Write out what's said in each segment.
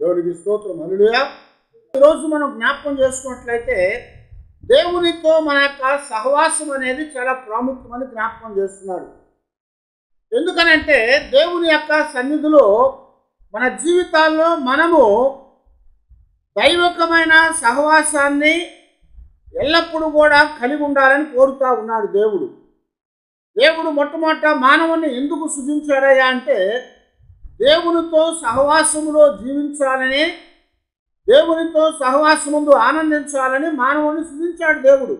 దేవునికి స్తోత్రం. హల్లెలూయా. ఈరోజు మనం జ్ఞాపకం చేసుకున్నట్లయితే దేవునితో మన యొక్క సహవాసం అనేది చాలా ప్రాముఖ్యమని జ్ఞాపకం చేస్తున్నాడు. ఎందుకనంటే దేవుని యొక్క సన్నిధిలో మన జీవితాల్లో మనము దైవికమైన సహవాసాన్ని ఎల్లప్పుడూ కూడా కలిగి ఉండాలని కోరుతూ ఉన్నాడు దేవుడు. దేవుడు మొట్టమొదట మానవుని ఎందుకు సృజించాడయ్యా అంటే దేవునితో సహవాసములో జీవించాలని, దేవునితో సహవాసముందు ఆనందించాలని మానవుని సృజించాడు దేవుడు.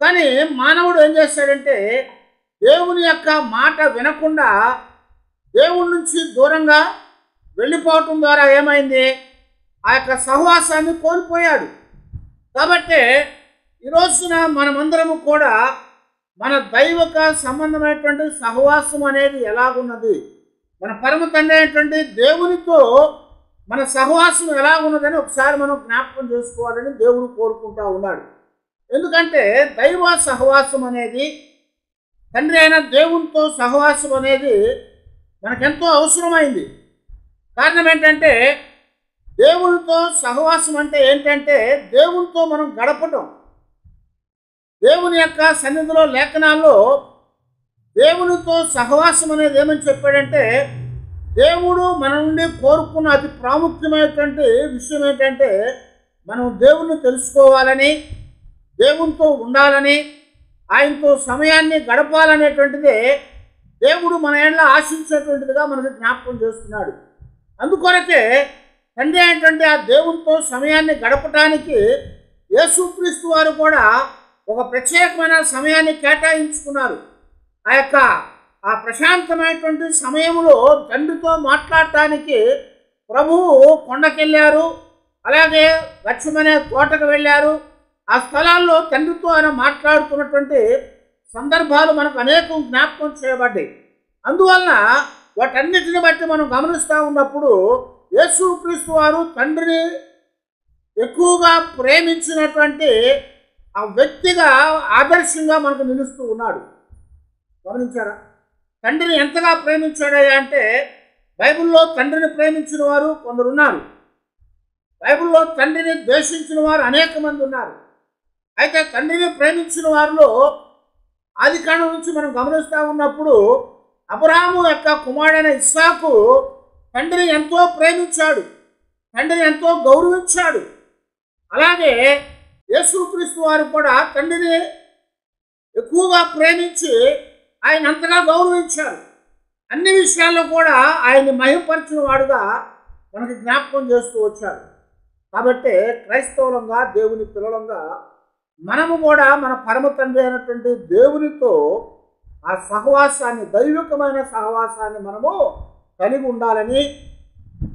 కానీ మానవుడు ఏం చేశాడంటే దేవుని యొక్క మాట వినకుండా దేవుడి నుంచి దూరంగా వెళ్ళిపోవటం ద్వారా ఏమైంది, ఆ యొక్క సహవాసాన్ని కోల్పోయాడు. కాబట్టి ఈరోజున మనమందరము కూడా మన దైవిక సంబంధమైనటువంటి సహవాసం అనేది ఎలాగున్నది, మన పరమ తండ్రి అయినటువంటి దేవునితో మన సహవాసం ఎలాగున్నదని ఒకసారి మనం జ్ఞాపకం చేసుకోవాలని దేవుడు కోరుకుంటా ఉన్నాడు. ఎందుకంటే దైవ సహవాసం అనేది, తండ్రి అయిన దేవునితో సహవాసం అనేది మనకెంతో అవసరమైంది. కారణం ఏంటంటే దేవునితో సహవాసం అంటే ఏంటంటే దేవునితో మనం గడపటం. దేవుని యొక్క సన్నిధిలో లేఖనాల్లో దేవునితో సహవాసం అనేది ఏమని చెప్పాడంటే దేవుడు మన నుండి కోరుకున్న అతి ప్రాముఖ్యమైనటువంటి విషయం ఏంటంటే మనం దేవుణ్ణి తెలుసుకోవాలని, దేవునితో ఉండాలని, ఆయనతో సమయాన్ని గడపాలనేటువంటిదే దేవుడు మన ఏళ్ళ ఆశించేటువంటిదిగా మనకు జ్ఞాపకం చేస్తున్నాడు. అందుకొరకే తండ్రి అయినటువంటి ఆ దేవునితో సమయాన్ని గడపటానికి యేసుక్రీస్తు వారు కూడా ఒక ప్రత్యేకమైన సమయాన్ని కేటాయించుకున్నారు. ఆ ప్రశాంతమైనటువంటి సమయంలో తండ్రితో మాట్లాడటానికి ప్రభువు కొండకెళ్ళారు, అలాగే గచ్చమనే తోటకు వెళ్ళారు. ఆ స్థలాల్లో తండ్రితో ఆయన మాట్లాడుతున్నటువంటి సందర్భాలు మనకు అనేకం జ్ఞాపకం చేయబడ్డాయి. అందువలన వాటన్నిటిని బట్టి మనం గమనిస్తూ ఉన్నప్పుడు యేసుక్రీస్తు వారు తండ్రిని ఎక్కువగా ప్రేమించినటువంటి ఆ వ్యక్తిగా ఆదర్శంగా మనకు నిలుస్తూ ఉన్నాడు. గమనించారా? తండ్రిని ఎంతగా ప్రేమించాడయ్యా అంటే బైబిల్లో తండ్రిని ప్రేమించిన వారు కొందరు ఉన్నారు, బైబిల్లో తండ్రిని ద్వేషించిన వారు అనేక మంది ఉన్నారు. అయితే తండ్రిని ప్రేమించిన వారిలో ఆది కాండం నుంచి మనం గమనిస్తూ ఉన్నప్పుడు అబ్రాహాము యొక్క కుమారుడైన ఇస్సాకు తండ్రిని ఎంతో ప్రేమించాడు, తండ్రిని ఎంతో గౌరవించాడు. అలాగే యేసుక్రీస్తు వారు కూడా తండ్రిని ఎక్కువగా ప్రేమించి ఆయన అంతగా గౌరవించారు. అన్ని విషయాల్లో కూడా ఆయన్ని మహిమపరిచిన వాడుగా మనకి జ్ఞాపకం చేస్తూ వచ్చాడు. కాబట్టి క్రైస్తవులంగా, దేవుని పిల్లలంగా మనము కూడా మన పరమ తండ్రి అయినటువంటి దేవునితో ఆ సహవాసాన్ని, దైవికమైన సహవాసాన్ని మనము కలిగి ఉండాలని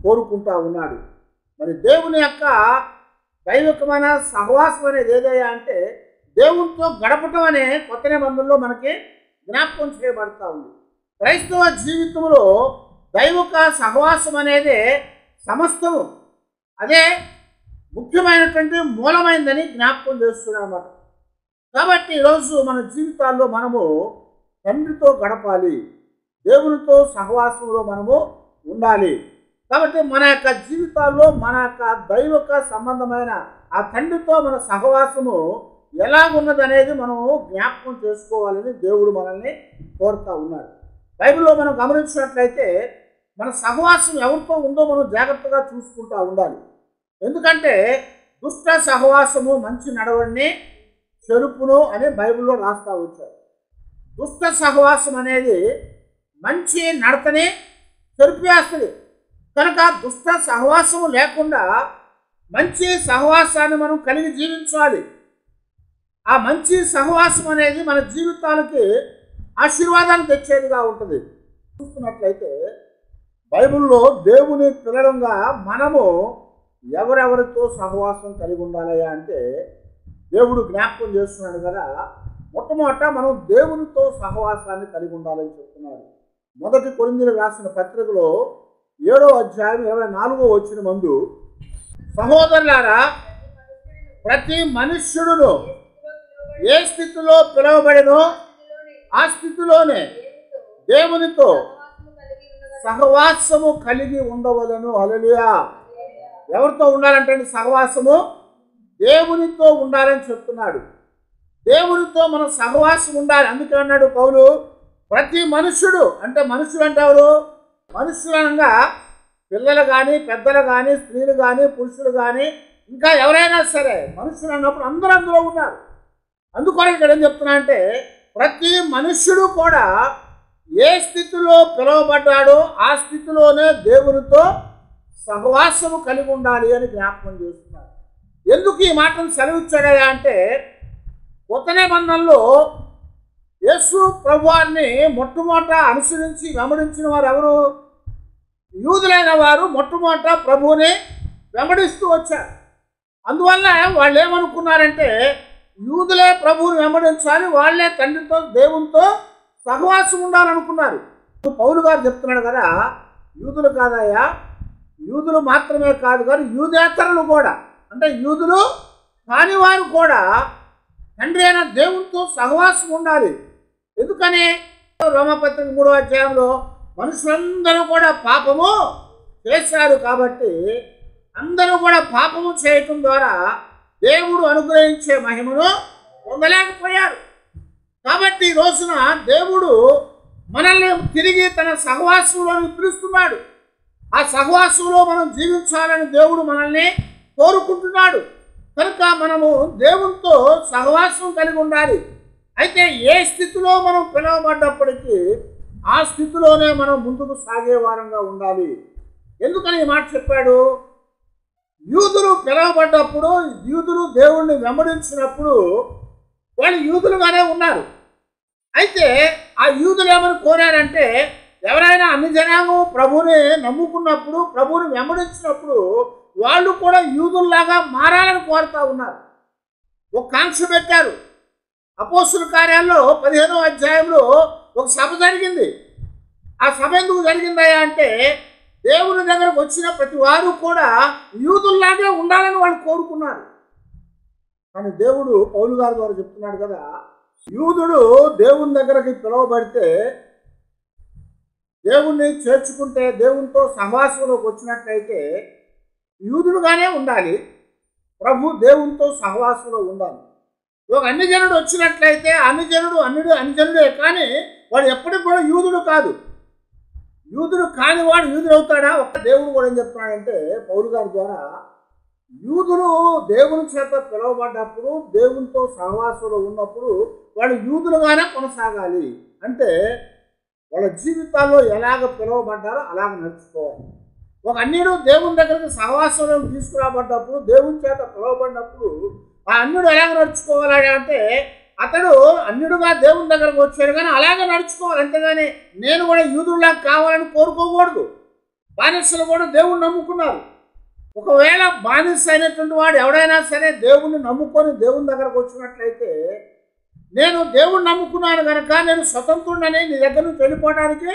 కోరుకుంటా ఉన్నాడు. మరి దేవుని యొక్క దైవికమైన సహవాసం అనేది ఏదయ్యా అంటే దేవునితో గడపటం అనే కొత్త నిబంధనలో మనకి జ్ఞాపకం చేయబడతా ఉంది. క్రైస్తవ జీవితంలో దైవిక సహవాసం అనేది సమస్తము, అదే ముఖ్యమైనటువంటి మూలమైందని జ్ఞాపకం చేస్తున్నాం అన్నమాట. కాబట్టి ఈరోజు మన జీవితాల్లో మనము తండ్రితో గడపాలి, దేవునితో సహవాసంలో మనము ఉండాలి. కాబట్టి మన యొక్క జీవితాల్లో మన యొక్క దైవిక సంబంధమైన ఆ తండ్రితో మన సహవాసము ఎలాగున్నదనేది మనము జ్ఞాపకం చేసుకోవాలని దేవుడు మనల్ని కోరుతూ ఉన్నాడు. బైబిల్లో మనం గమనించినట్లయితే మన సహవాసం ఎవరితో ఉందో మనం జాగ్రత్తగా చూసుకుంటూ ఉండాలి. ఎందుకంటే దుష్ట సహవాసము మంచి నడవడిని చెరుపును అని బైబిల్లో రాస్తూ వచ్చారు. దుష్ట సహవాసం అనేది మంచి నడతని చెరిపేస్తుంది. కనుక దుష్ట సహవాసము లేకుండా మంచి సహవాసాన్ని మనం కలిగి జీవించాలి. ఆ మంచి సహవాసం అనేది మన జీవితాలకి ఆశీర్వాదాన్ని తెచ్చేదిగా ఉంటుంది. చూస్తున్నట్లయితే బైబిల్లో దేవుని పిల్లలంగా మనము ఎవరెవరితో సహవాసం కలిగి ఉండాలయ్యా అంటే దేవుడు జ్ఞాపకం చేస్తున్నాడు కదా. మొట్టమొదట మనం దేవునితో సహవాసాన్ని కలిగి ఉండాలని చెప్తున్నాడు. మొదటి కొరింథీయులకు రాసిన పత్రికలో 7వ అధ్యాయం 24వ వచనం మందు, సహోదరులారా, ప్రతి మనుష్యుడును ఏ స్థితిలో పిలువబడినో ఆ స్థితిలోనే దేవునితో సహవాసము కలిగి ఉండవలను. హల్లెలూయా. ఎవరితో ఉండాలంటే సహవాసము దేవునితో ఉండాలని చెప్తున్నాడు. దేవునితో మనం సహవాసం ఉండాలి. అందుకే అన్నాడు పౌలు, ప్రతి మనుష్యుడు అంటే మనుషులు అంటే ఎవరు? మనుషులనగా పిల్లలు కానీ, పెద్దలు కానీ, స్త్రీలు కానీ, పురుషులు కానీ, ఇంకా ఎవరైనా సరే మనుషులు అన్నప్పుడు అందరూ అందులో ఉన్నారు. అందుకని ఇక్కడ ఏం చెప్తున్నా అంటే ప్రతి మనుష్యుడు కూడా ఏ స్థితిలో పిలువబడ్డాడో ఆ స్థితిలోనే దేవునితో సహవాసము కలిగి ఉండాలి అని జ్ఞాపకం చేస్తున్నారు. ఎందుకు ఈ మాటను సెలవిచ్చాడయా అంటే కొత్త నిబంధనలో యేసు ప్రభువాన్ని మొట్టమొదట అనుసరించి వెంబడించిన వారు ఎవరు? యూదులైన వారు మొట్టమొదట ప్రభువుని వెంబడిస్తూ వచ్చారు. అందువల్ల వాళ్ళు ఏమనుకున్నారంటే యూదులే ప్రభువుని వెంబడించాలి, వాళ్ళే తండ్రితో దేవునితో సహవాసం ఉండాలనుకున్నారు. పౌలు గారు చెప్తున్నాడు కదా, యూదులు కాదయ్యా, యూదులు మాత్రమే కాదు కానీ యూదేతరులు కూడా, అంటే యూదులు కాని వారు కూడా తండ్రి అయిన దేవునితో సహవాసం ఉండాలి. ఎందుకని? రోమపత్రిక 3వ అధ్యాయంలో మనుషులందరూ కూడా పాపము చేశారు కాబట్టి అందరూ కూడా పాపము చేయటం ద్వారా దేవుడు అనుగ్రహించే మహిమను పొందలేకపోయారు. కాబట్టి ఈ రోజున దేవుడు మనల్ని తిరిగి తన సహవాసంలోకి పిలుస్తున్నాడు. ఆ సహవాసంలో మనం జీవించాలని దేవుడు మనల్ని కోరుకుంటున్నాడు. కనుక మనము దేవునితో సహవాసం కలిగి ఉండాలి. అయితే ఏ స్థితిలో మనం పిలువబడ్డప్పటికీ ఆ స్థితిలోనే మనం ముందుకు సాగే వారంగా ఉండాలి. ఎందుకని ఈ మాట చెప్పాడు? యూదులు పిలువబడ్డప్పుడు, యూదులు దేవుణ్ణి వెంబడించినప్పుడు వాళ్ళు యూదులుగానే ఉన్నారు. అయితే ఆ యూదులు ఏమని కోరారంటే ఎవరైనా అన్ని జనాంగం ప్రభువుని నమ్ముకున్నప్పుడు, ప్రభువుని వెంబడించినప్పుడు వాళ్ళు కూడా యూదుల్లాగా మారాలని కోరుతూ ఉన్నారు. ఒక కాంక్ష పెట్టారు. అపోస్తుల కార్యాల్లో 15వ అధ్యాయంలో ఒక సభ జరిగింది. ఆ సభ ఎందుకు జరిగిందయ్యా అంటే దేవుని దగ్గరకు వచ్చిన ప్రతి వారు కూడా యూదుల్లాగే ఉండాలని వాళ్ళు కోరుకున్నారు. కానీ దేవుడు పౌలు గారి ద్వారా చెప్తున్నాడు కదా, యూదుడు దేవుని దగ్గరకి పిలువబడితే, దేవుణ్ణి చేర్చుకుంటే, దేవునితో సహవాసంలోకి వచ్చినట్లయితే యూదుడుగానే ఉండాలి. ప్రభు దేవునితో సహవాసంలో ఉండాలి. ఒక అన్యజనుడు వచ్చినట్లయితే అన్యజనుడే, కానీ వాడు ఎప్పటికి కూడా యూదుడు కాదు. యూదుడు కాని వాడు యూదుడు అవుతాడా? ఒక దేవుడు కూడా ఏం చెప్తున్నాడంటే పౌలు గారి ద్వారా, యూదులు దేవుని చేత పిలువబడ్డప్పుడు, దేవునితో సహవాసంలో ఉన్నప్పుడు వాళ్ళు యూదులుగానే కొనసాగాలి. అంటే వాళ్ళ జీవితాల్లో ఎలాగ పిలువబడ్డారో అలాగ నడుచుకోవాలి. ఒక అన్యుడు దేవుని దగ్గరికి సహవాసంలో తీసుకురాబడ్డప్పుడు, దేవుని చేత పిలువబడినప్పుడు ఆ అన్యుడు ఎలాగ నడుచుకోవాలి అంటే అతడు అన్యుడుగా దేవుని దగ్గరకు వచ్చాడు కానీ అలాగే నడుచుకోవాలి. అంతేగాని నేను కూడా యూదుడిలాగా కావాలని కోరుకోకూడదు. బానిసలు కూడా దేవుణ్ణి నమ్ముకున్నారు. ఒకవేళ బానిస అయినటువంటి వాడు ఎవడైనా సరే దేవుణ్ణి నమ్ముకొని దేవుని దగ్గరకు వచ్చినట్లయితే, నేను దేవుణ్ణి నమ్ముకున్నాను కనుక నేను స్వతంత్రుడని నీ దగ్గర నుంచి వెళ్ళిపోవడానికి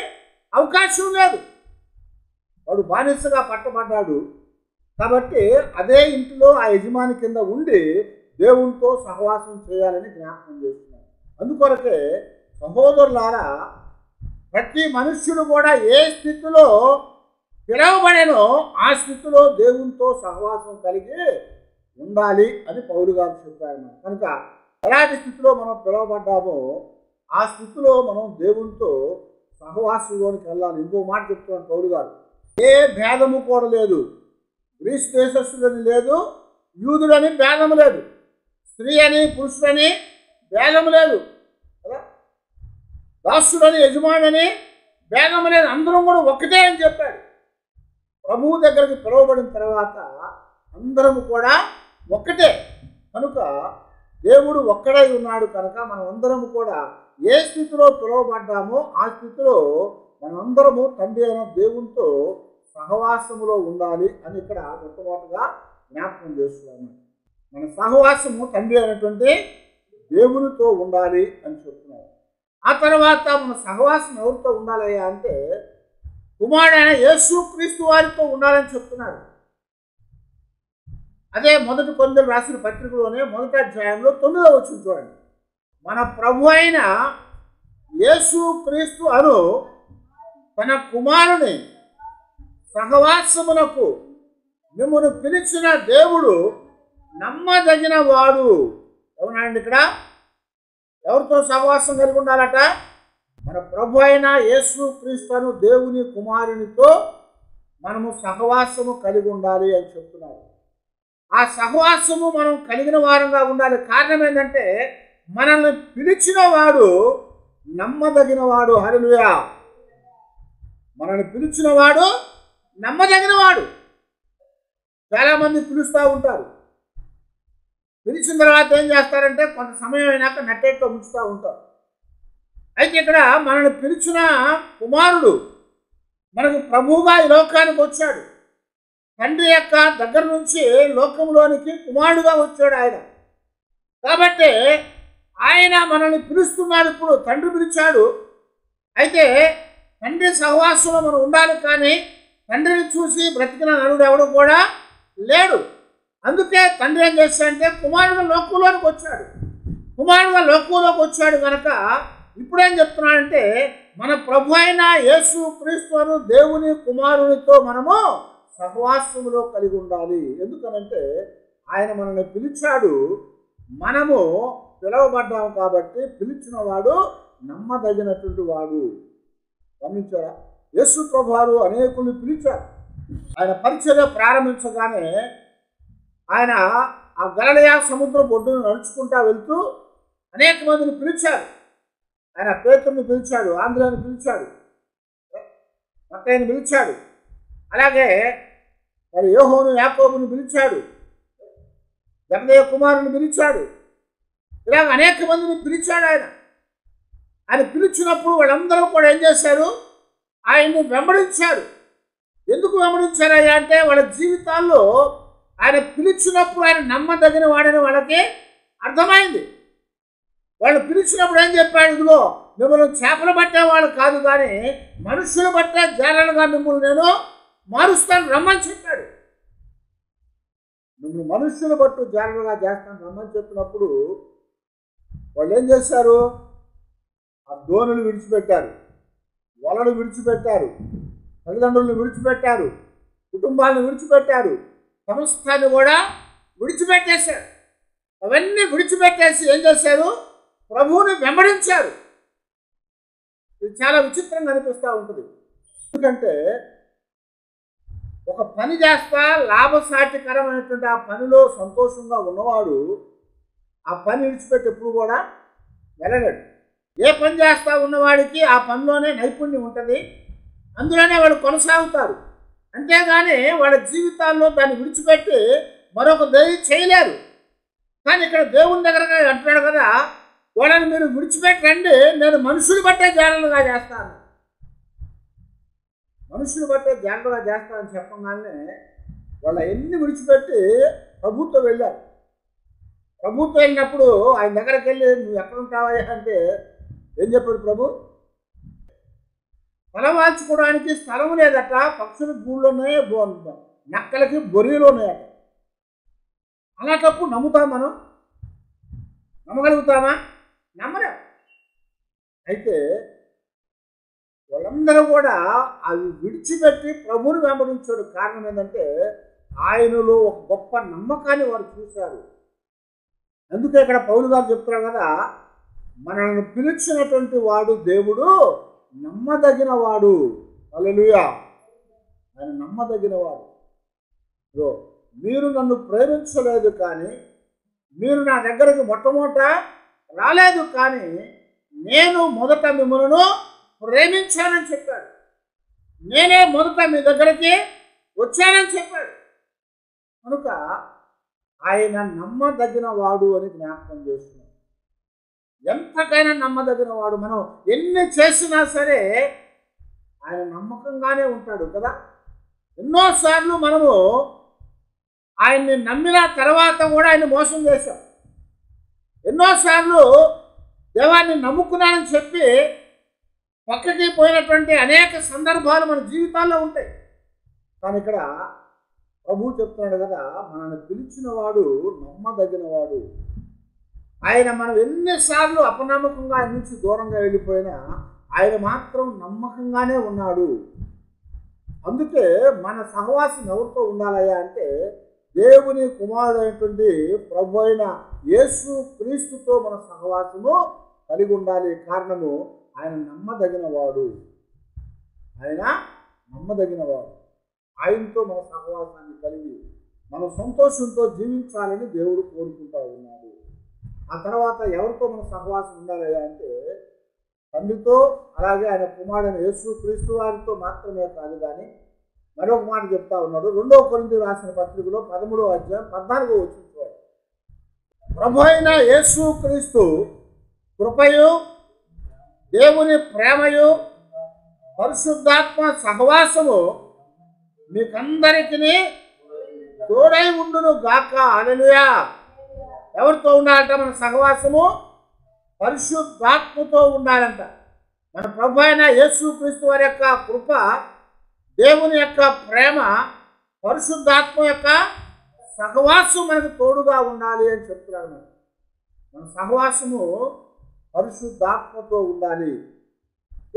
అవకాశం లేదు. వాడు బానిసగా పట్టబడ్డాడు కాబట్టి అదే ఇంటిలో ఆ యజమాని కింద ఉండి దేవునితో సహవాసం చేయాలని జ్ఞాపకం చేస్తున్నారు. అందుకొరకే సహోదరులారా, ప్రతి మనుష్యుడు కూడా ఏ స్థితిలో పిలవబడేనో ఆ స్థితిలో దేవునితో సహవాసం కలిగి ఉండాలి అని పౌలు గారు చెప్పారు. కనుక ఎలాంటి స్థితిలో మనం పిలువబడ్డామో ఆ స్థితిలో మనం దేవునితో సహవాసంలోనికి వెళ్ళాలి. ఇంకో మాట చెప్తున్నాను పౌలు గారు, ఏ భేదము కూడా లేదు. గ్రీసు దేశస్థులని లేదు, యూదులని భేదము లేదు, స్త్రీ అని పురుషులని భేదము లేదు కదా, దాసుడని యజమాని భేదము లేదు, అందరం కూడా ఒక్కటే అని చెప్పాడు. ప్రభువు దగ్గరికి పిలువబడిన తర్వాత అందరము కూడా ఒక్కటే. కనుక దేవుడు ఒక్కడై ఉన్నాడు కనుక మనం అందరము కూడా ఏ స్థితిలో పిలువబడ్డామో ఆ స్థితిలో మనమందరము తండ్రి అయిన దేవునితో సహవాసములో ఉండాలి అని ఇక్కడ మొట్టమొదటిగా జ్ఞాపకం చేస్తున్నాము. మన సహవాసము తండ్రి అయినటువంటి దేవునితో ఉండాలి అని చెప్తున్నారు. ఆ తర్వాత మన సహవాసం ఎవరితో ఉండాలి అంటే కుమారుడైన యేసుక్రీస్తు వారితో ఉండాలని చెప్తున్నాడు. అదే మొదటి కొరింథీయులకు రాసిన పత్రికలోనే 1వ అధ్యాయంలో 9వ వచనం చూడండి. మన ప్రభు అయిన యేసుక్రీస్తు అను తన కుమారుని సహవాసమునకు మిమ్మల్ని పిలిచిన దేవుడు నమ్మదగిన వాడు. అవునండి, ఇక్కడ ఎవరితో సహవాసం కలిగి ఉండాలట? మన ప్రభు అయిన యేసు క్రీస్తును దేవుని కుమారునితో మనము సహవాసము కలిగి ఉండాలి అని చెప్తున్నారు. ఆ సహవాసము మనం కలిగిన వారంగా ఉండాలి. కారణం ఏంటంటే మనల్ని పిలిచిన వాడు నమ్మదగిన వాడు. హల్లెలూయా! మనల్ని పిలిచిన వాడు నమ్మదగిన వాడు. చాలామంది పిలుస్తూ ఉంటారు. పిలిచిన తర్వాత ఏం చేస్తారంటే కొంత సమయం అయినాక నట్టేట్లో ఉంచుతూ ఉంటారు. అయితే ఇక్కడ మనల్ని పిలిచిన కుమారుడు మనకు ప్రభువుగా ఈ లోకానికి వచ్చాడు. తండ్రి యొక్క దగ్గర నుంచి లోకంలోనికి కుమారుడుగా వచ్చాడు ఆయన. కాబట్టి ఆయన మనల్ని పిలుస్తున్నాడు. ఇప్పుడు తండ్రి పిలిచాడు. అయితే తండ్రి సహవాసంలో మనం ఉండాలి. కానీ తండ్రిని చూసి బ్రతికిన నరుడు ఎవడు కూడా లేడు. అందుకే తండ్రి ఏం చేశాడంటే కుమారుడుగా లోకంలోనికి వచ్చాడు. కుమారుడుగా లోకంలోకి వచ్చాడు కనుక ఇప్పుడేం చెప్తున్నాడంటే మన ప్రభు అయిన యేసు క్రీస్తును దేవుని కుమారునితో మనము సహవాసములో కలిగి ఉండాలి. ఎందుకనంటే ఆయన మనల్ని పిలిచాడు. మనము పిలవబడ్డాము కాబట్టి పిలిచిన వాడు నమ్మదగినటువంటి వాడు. గమనించారా? యేసు ప్రభువారు అనేకుల్ని పిలిచారు. ఆయన పరిచర్య ప్రారంభించగానే ఆయన ఆ గలిలయ సముద్రం ఒడ్డును నడుచుకుంటా వెళ్తూ అనేక మందిని పిలిచారు. ఆయన పేతురుని పిలిచాడు, ఆంధ్రాని పిలిచాడు, మత్తయిని పిలిచాడు, అలాగే మరి యోహోను యాకోబుని పిలిచాడు, జబదేయ కుమారుని పిలిచాడు. ఇలాగ అనేక మందిని పిలిచాడు ఆయన. ఆయన పిలిచినప్పుడు వాళ్ళందరూ కూడా ఏం చేశారు? ఆయన్ని వెంబడించారు. ఎందుకు వెంబడించారయ్యా అంటే వాళ్ళ జీవితాల్లో ఆయన పిలిచినప్పుడు ఆయన నమ్మదగిన వాడని వాళ్ళకి అర్థమైంది. వాళ్ళు పిలిచినప్పుడు ఏం చెప్పాడు? ఇదిగో మిమ్మల్ని చేపలు పట్టేవాళ్ళు కాదు కానీ మనుషులు పట్టే జాలలుగా మిమ్మల్ని నేను మారుస్తాను రమ్మని చెప్పాడు. మిమ్మల్ని మనుషులు పట్టు జాలలుగా చేస్తాను రమ్మని చెప్పినప్పుడు వాళ్ళు ఏం చేశారు? ఆ దోణులు విడిచిపెట్టారు, వలలు విడిచిపెట్టారు, తల్లిదండ్రులను విడిచిపెట్టారు, కుటుంబాలను విడిచిపెట్టారు, సమస్తాన్ని కూడా విడిచిపెట్టేశారు. అవన్నీ విడిచిపెట్టేసి ఏం చేశారు? ప్రభువుని వెంబడించారు. ఇది చాలా విచిత్రంగా అనిపిస్తూ ఉంటుంది. ఎందుకంటే ఒక పని చేస్తా లాభసాటికరమైనటువంటి ఆ పనిలో సంతోషంగా ఉన్నవాడు ఆ పని విడిచిపెట్టి ఎప్పుడు కూడా వెళ్ళలేడు. ఏ పని చేస్తా ఉన్నవాడికి ఆ పనిలోనే నైపుణ్యం ఉంటుంది, అందులోనే వాళ్ళు కొనసాగుతారు. అంతేగాని వాళ్ళ జీవితాల్లో దాన్ని విడిచిపెట్టి మరొక దయ చేయలేరు. కానీ ఇక్కడ దేవుని దగ్గరగా అంటున్నాడు కదా, వాళ్ళని మీరు విడిచిపెట్టండి, నేను మనుషులు బట్టే జాగ్రత్తగా చేస్తాను, మనుషులు బట్టే జాగ్రత్తగా చేస్తానని చెప్పగానే వాళ్ళ ఎన్ని విడిచిపెట్టి ప్రభుత్వం వెళ్ళారు. ప్రభుత్వం వెళ్ళినప్పుడు ఆయన దగ్గరికి వెళ్ళి నువ్వు ఎక్కడ ఉంటావా అంటే ఏం చెప్పాడు ప్రభు? తలవాల్చుకోవడానికి స్థలం లేదట, పక్షులకు గూళ్ళు ఉన్నాయి, నక్కలకి బొరియలు ఉన్నాయట. అలాంటప్పుడు నమ్ముతాం మనం? నమ్మగలుగుతామా? నమ్మలేం. అయితే వాళ్ళందరూ కూడా అవి విడిచిపెట్టి ప్రభువుని వెంబడించాడు. కారణం ఏంటంటే ఆయనలో ఒక గొప్ప నమ్మకాన్ని వారు చూశారు. అందుకే ఇక్కడ పౌలు గారు చెప్తున్నారు కదా, మనల్ని పిలిచినటువంటి వాడు దేవుడు నమ్మదగిన వాడు. హల్లెలూయా! ఆయన నమ్మదగిన వాడు. మీరు నన్ను ప్రేమించలేదు కానీ, మీరు నా దగ్గరికి మొట్టమొదట రాలేదు కానీ నేను మొదట మిమ్మల్ని ప్రేమించానని చెప్పాడు. నేనే మొదట మీ దగ్గరికి వచ్చానని చెప్పాడు. కనుక ఆయన నమ్మదగిన వాడు అని జ్ఞాపకం చేస్తున్నాడు. ఎంతకైనా నమ్మదగిన వాడు. మనం ఎన్ని చేసినా సరే ఆయన నమ్మకంగానే ఉంటాడు కదా. ఎన్నోసార్లు మనము ఆయన్ని నమ్మిన తర్వాత కూడా ఆయన మోసం చేశాం. ఎన్నోసార్లు దేవాన్ని నమ్ముకున్నానని చెప్పి పక్కకి పోయినటువంటి అనేక సందర్భాలు మన జీవితాల్లో ఉంటాయి. కానీ ఇక్కడ ప్రభువు చెప్తున్నాడు కదా, మనల్ని పిలిచిన వాడు నమ్మదగిన వాడు. ఆయన మనం ఎన్నిసార్లు అపనమ్మకంగా ఆయన నుంచి దూరంగా వెళ్ళిపోయినా ఆయన మాత్రం నమ్మకంగానే ఉన్నాడు. అందుకే మన సహవాసం ఎవరితో ఉండాలయ్యా అంటే దేవుని కుమారుడైనటువంటి ప్రభు అయిన యేసు క్రీస్తుతో మన సహవాసము కలిగి ఉండాలి. కారణము ఆయన నమ్మదగినవాడు. ఆయన నమ్మదగినవాడు. ఆయనతో మన సహవాసాన్ని కలిగి మన సంతోషంతో జీవించాలని దేవుడు కోరుకుంటా ఉన్నాడు. ఆ తర్వాత ఎవరితో మన సహవాసం ఉండాలయ్యా అంటే తండ్రితో, అలాగే ఆయన కుమారుడైన యేసు క్రీస్తు వారితో మాత్రమే కాదు. కానీ మరొక మాట చెప్తా ఉన్నాడు. 2 కొరింథీయులకు రాసిన పత్రికలో 13వ అధ్యాయం 14వ వచనం, ప్రభు అయిన యేసు క్రీస్తు కృపయు దేవుని ప్రేమయు పరిశుద్ధాత్మ సహవాసము మీకందరికీ తోడై ఉండును గాక. హల్లెలూయా. ఎవరితో ఉండాలంట మన సహవాసము? పరిశుద్ధాత్మతో ఉండాలంట. మన ప్రభు అయిన యేసు క్రీస్తు వారి యొక్క కృప, దేవుని యొక్క ప్రేమ, పరిశుద్ధాత్మ యొక్క సహవాసం మనకు తోడుగా ఉండాలి అని చెప్తున్నాడు. మన సహవాసము పరిశుద్ధాత్మతో ఉండాలి.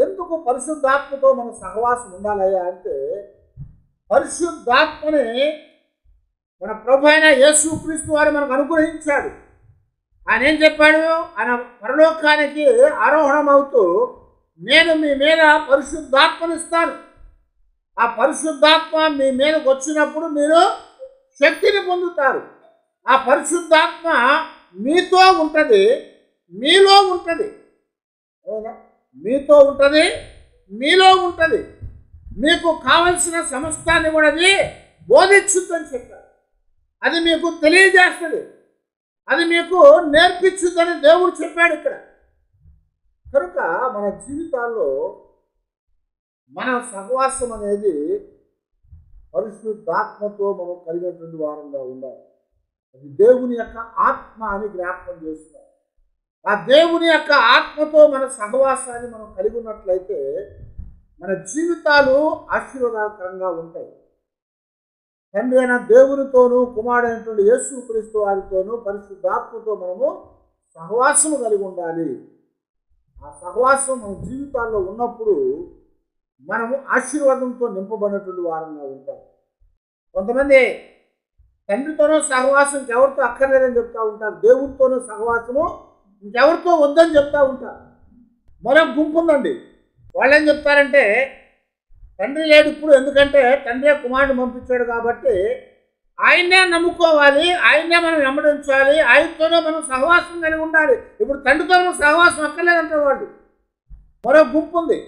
ఎందుకు పరిశుద్ధాత్మతో మన సహవాసం ఉండాలయ్యా అంటే పరిశుద్ధాత్మని మన ప్రభు అయిన యేసు క్రీస్తు వారు మనకు అనుగ్రహించాడు. ఆయన ఏం చెప్పాడు? ఆయన పరలోకానికి ఆరోహణం అవుతూ నేను మీ మీద పరిశుద్ధాత్మను ఇస్తాను. ఆ పరిశుద్ధాత్మ మీ మీదకి వచ్చినప్పుడు మీరు శక్తిని పొందుతారు. ఆ పరిశుద్ధాత్మ మీతో ఉంటుంది, మీలో ఉంటుంది. మీతో ఉంటుంది, మీలో ఉంటుంది. మీకు కావలసిన సమస్తాన్ని కూడా అది బోధించుద్దని చెప్పారు. అది మీకు తెలియజేస్తుంది, అది మీకు నేర్పించుద్దని దేవుడు చెప్పాడు ఇక్కడ. కనుక మన జీవితాల్లో మన సహవాసం అనేది పరిశుద్ధాత్మతో మనం కలిగినటువంటి వారంగా ఉండాలి. అది దేవుని యొక్క ఆత్మ అని జ్ఞాపకం చేస్తున్నారు. ఆ దేవుని యొక్క ఆత్మతో మన సహవాసాన్ని మనం కలిగి ఉన్నట్లయితే మన జీవితాలు ఆశీర్వాదకరంగా ఉంటాయి. తండ్రి అయిన దేవునితోనూ కుమారుడైనటువంటి యేసు క్రీస్తు వారితోనూ పరిశుద్ధాత్మతో మనము సహవాసము కలిగి ఉండాలి. ఆ సహవాసం మన జీవితాల్లో ఉన్నప్పుడు మనము ఆశీర్వాదంతో నింపబడినటువంటి వారంగా ఉంటాం. కొంతమంది తండ్రితోనూ సహవాసం ఇంకెవరితో అక్కర్లేదని చెప్తూ ఉంటారు. దేవునితోనూ సహవాసము ఇంకెవరితో వద్దని చెప్తూ ఉంటారు. మరొక గుంపు ఉందండి. వాళ్ళు ఏం చెప్తారంటే తండ్రి లేడు ఇప్పుడు, ఎందుకంటే తండ్రి కుమారుడు పంపించాడు కాబట్టి ఆయన్నే నమ్ముకోవాలి, ఆయన్నే మనం వెంబడించాలి, ఆయనతోనే మనం సహవాసం కలిగి ఉండాలి. ఇప్పుడు తండ్రితో మనం సహవాసం అక్కర్లేదంటారు వాళ్ళు. మరో గుంపు ఉంది.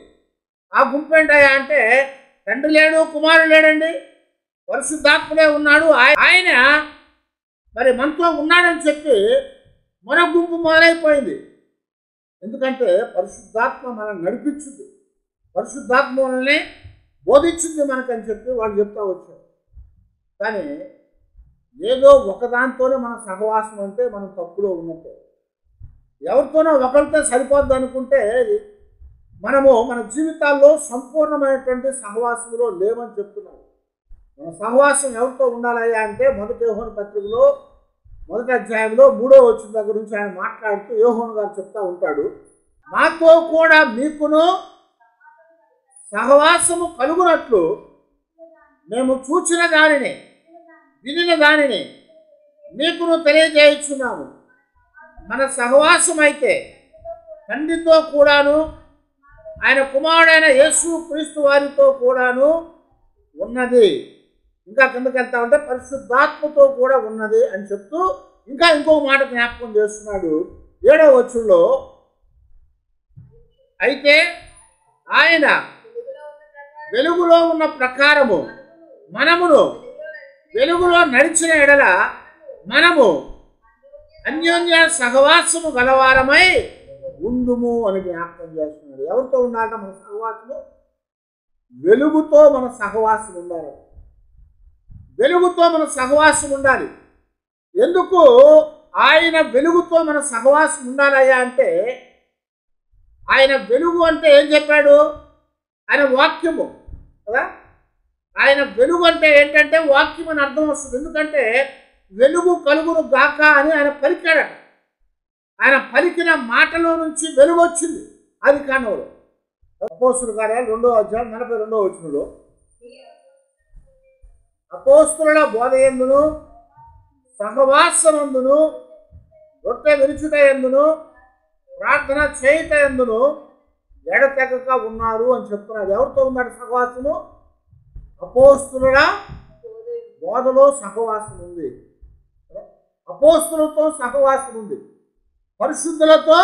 ఆ గుంపు ఏంటయ్యా అంటే తండ్రి లేడు, కుమారుడు లేడండి, పరిశుద్ధాత్ముడే ఉన్నాడు, ఆయన మరి మనతో ఉన్నాడని చెప్పి మరో గుంపు మొదలైపోయింది. ఎందుకంటే పరిశుద్ధాత్మ మనం నడిపించుద్ది, పరిశుద్ధాత్మ మనల్ని బోధించింది మనకని చెప్పి వాళ్ళు చెప్తా వచ్చారు. కానీ ఏదో ఒకదాంతోనే మన సహవాసం అంటే మనం తప్పులో ఉన్నట్టే. ఎవరితోనో ఒకరితో సరిపోద్ది అనుకుంటే మనము మన జీవితాల్లో సంపూర్ణమైనటువంటి సహవాసంలో లేవని చెప్తున్నాము. మన సహవాసం ఎవరితో ఉండాలయ్యా అంటే 1 యోహాను పత్రికలో 1వ అధ్యాయంలో 3వ వచనం దగ్గర నుంచి ఆయన మాట్లాడుతూ యోహాను గారు చెప్తా ఉంటాడు, మాతో కూడా మీకును సహవాసము కలుగునట్లు మేము చూచిన దానిని వినిన దానిని మీకును తెలియజేయుచున్నాము. మన సహవాసం అయితే తండ్రితో కూడాను ఆయన కుమారుడైన యేసు క్రీస్తు వారితో కూడాను ఉన్నది. ఇంకా కిందకి వెళ్తా ఉంటే పరిశుద్ధాత్మతో కూడా ఉన్నది అని చెప్తూ ఇంకా ఇంకొక మాట జ్ఞాపకం చేస్తున్నాడు 7వ వచనంలో, అయితే ఆయన వెలుగులో ఉన్న ప్రకారము మనమును వెలుగులో నడిచిన ఎడల మనము అన్యోన్య సహవాసము గలవారమై ఉందుము అని జ్ఞాపకం చేస్తున్నాడు. ఎవరితో ఉండాలంటే మన సహవాసము? వెలుగుతో మన సహవాసం ఉండాలి. వెలుగుతో మన సహవాసం ఉండాలి. ఎందుకు ఆయన వెలుగుతో మన సహవాసం ఉండాలయ్యా అంటే ఆయన వెలుగు అంటే ఏం చెప్పాడు? ఆయన వాక్యము కదా. ఆయన వెలుగు అంటే ఏంటంటే వాక్యం అని అర్థం వస్తుంది. ఎందుకంటే వెలుగు కలుగును గాక అని ఆయన పలికాడట. ఆయన పలికిన మాటలో నుంచి వెలుగు వచ్చింది. ఆదికాండంలో అపోస్తలుల కార్యాలు 2వ అధ్యాయం 42వ వచనంలో అపోస్తుల బోధయందును సహవాసమందును రొట్టె విరుచుట ఎందును ప్రార్థన చేయుట ఎందును ఎడతెగక ఉన్నారు అని చెప్తున్నారు. ఎవరితో ఉన్నాడు సహవాసము? అపోస్తుల బోధలో సహవాసం ఉంది, అపోస్తులతో సహవాసం ఉంది, పరిశుద్ధులతో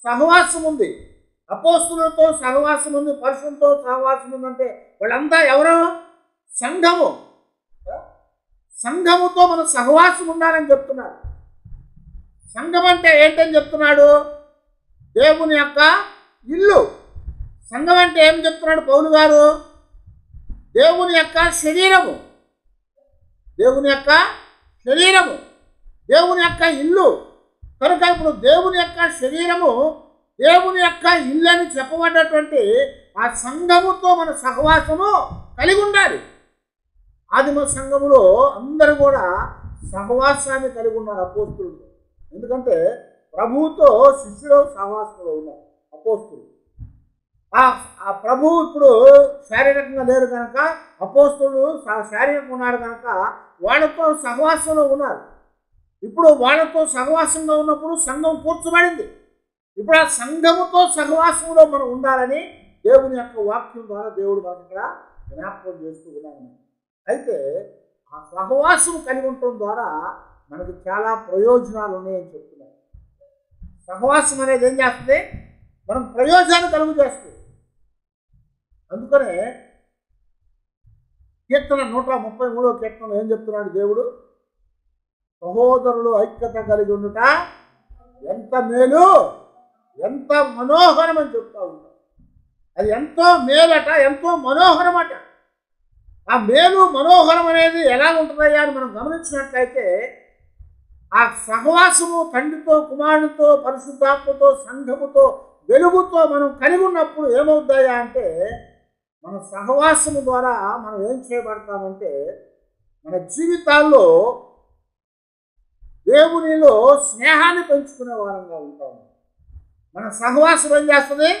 సహవాసం ఉంది. అపోస్తులతో సహవాసం ఉంది, పరిశుద్ధులతో సహవాసం ఉందంటే వాళ్ళంతా ఎవరో? సంఘము. సంఘముతో మన సహవాసం ఉండాలని చెప్తున్నాడు. సంఘం అంటే ఏంటని చెప్తున్నాడు? దేవుని యొక్క ఇల్లు. సంఘం అంటే ఏం చెప్తున్నాడు పౌలు గారు? దేవుని యొక్క శరీరము, దేవుని యొక్క శరీరము, దేవుని యొక్క ఇల్లు. కనుక ఇప్పుడు దేవుని యొక్క శరీరము, దేవుని యొక్క ఇల్లు అని చెప్పబడ్డటువంటి ఆ సంఘముతో మన సహవాసము కలిగి ఉండాలి. ఆదిమ సంఘములో అందరూ కూడా సహవాసాన్ని కలిగి ఉన్నారు అపోస్తులు. ఎందుకంటే ప్రభువుతో శిష్యులు సహవాసంలో ఉన్నారు అపోస్తులు. ఆ ప్రభువు ఇప్పుడు శారీరకంగా లేరు కనుక అపోస్తులు శారీరకంగా ఉన్నారు కనుక వాళ్ళతో సహవాసంలో ఉన్నారు. ఇప్పుడు వాళ్ళతో సహవాసంగా ఉన్నప్పుడు సంఘం కూర్చోబడింది. ఇప్పుడు ఆ సంఘముతో సహవాసంలో మనం ఉండాలని దేవుని యొక్క వాక్యం ద్వారా దేవుడు మనకి ఇక్కడ జ్ఞాపకం చేస్తూ ఉన్నాను. అయితే ఆ సహవాసం కలిగి ఉండటం ద్వారా మనకు చాలా ప్రయోజనాలు ఉన్నాయని చెప్తున్నారు. సహవాసం అనేది ఏం చేస్తుంది? మనం ప్రయోజనాలు కలుగు చేస్తుంది. అందుకనే కీర్తన 133వ కీర్తనలో ఏం చెప్తున్నాడు దేవుడు? సహోదరులు ఐక్యత కలిగి ఉండుట ఎంత మేలు, ఎంత మనోహరం అని చెప్తా ఉంటాం. అది ఎంతో మేలట, ఎంతో మనోహరమట. ఆ మేలు మనోహరం అనేది ఎలా ఉంటుందయ్యా అని మనం గమనించినట్లయితే ఆ సహవాసము తండ్రితో, కుమారునితో, పరిశుద్ధాత్మతో, సంఘముతో, వెలుగుతో మనం కలిగి ఉన్నప్పుడు ఏమవుతాయా అంటే మన సహవాసము ద్వారా మనం ఏం చేయబడతామంటే మన జీవితాల్లో దేవునిలో స్నేహాన్ని పెంచుకునే వారంగా ఉంటాము. మన సహవాసం ఏం చేస్తుంది?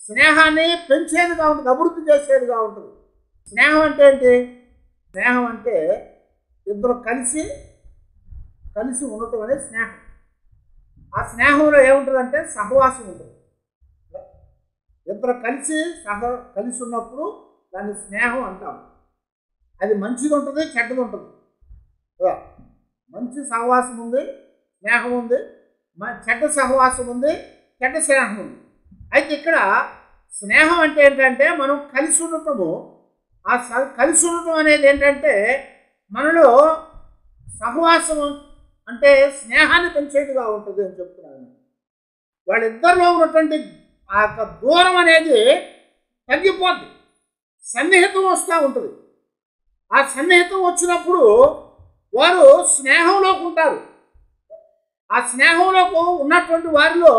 స్నేహాన్ని పెంచేదిగా ఉంటుంది, అభివృద్ధి చేసేదిగా ఉంటుంది. స్నేహం అంటే ఏంటి? స్నేహం అంటే ఇద్దరు కలిసి ఉండటం అనేది స్నేహం. ఆ స్నేహంలో ఏముంటుందంటే సహవాసం ఉంటుంది. ఇద్దరు కలిసి ఉన్నప్పుడు దాన్ని స్నేహం అంటాం. అది మంచిది ఉంటుంది, చెడ్డది ఉంటుంది. మంచి సహవాసం ఉంది, స్నేహం ఉంది. చెడ్డ సహవాసం ఉంది, చెడ్డ స్నేహం ఉంది. అయితే ఇక్కడ స్నేహం అంటే ఏంటంటే మనం కలిసి ఉండటము. ఆ కలిసి ఉండటం అనేది ఏంటంటే మనలో సహవాసం అంటే స్నేహాన్ని పెంచేదిగా ఉంటుంది అని చెప్తున్నాను. వాళ్ళిద్దరిలో ఉన్నటువంటి ఆ యొక్క దూరం అనేది తగ్గిపోద్ది, సన్నిహితం వస్తూ ఉంటుంది. ఆ సన్నిహితం వచ్చినప్పుడు వారు స్నేహంలోకి ఉంటారు. ఆ స్నేహంలోకి ఉన్నటువంటి వారిలో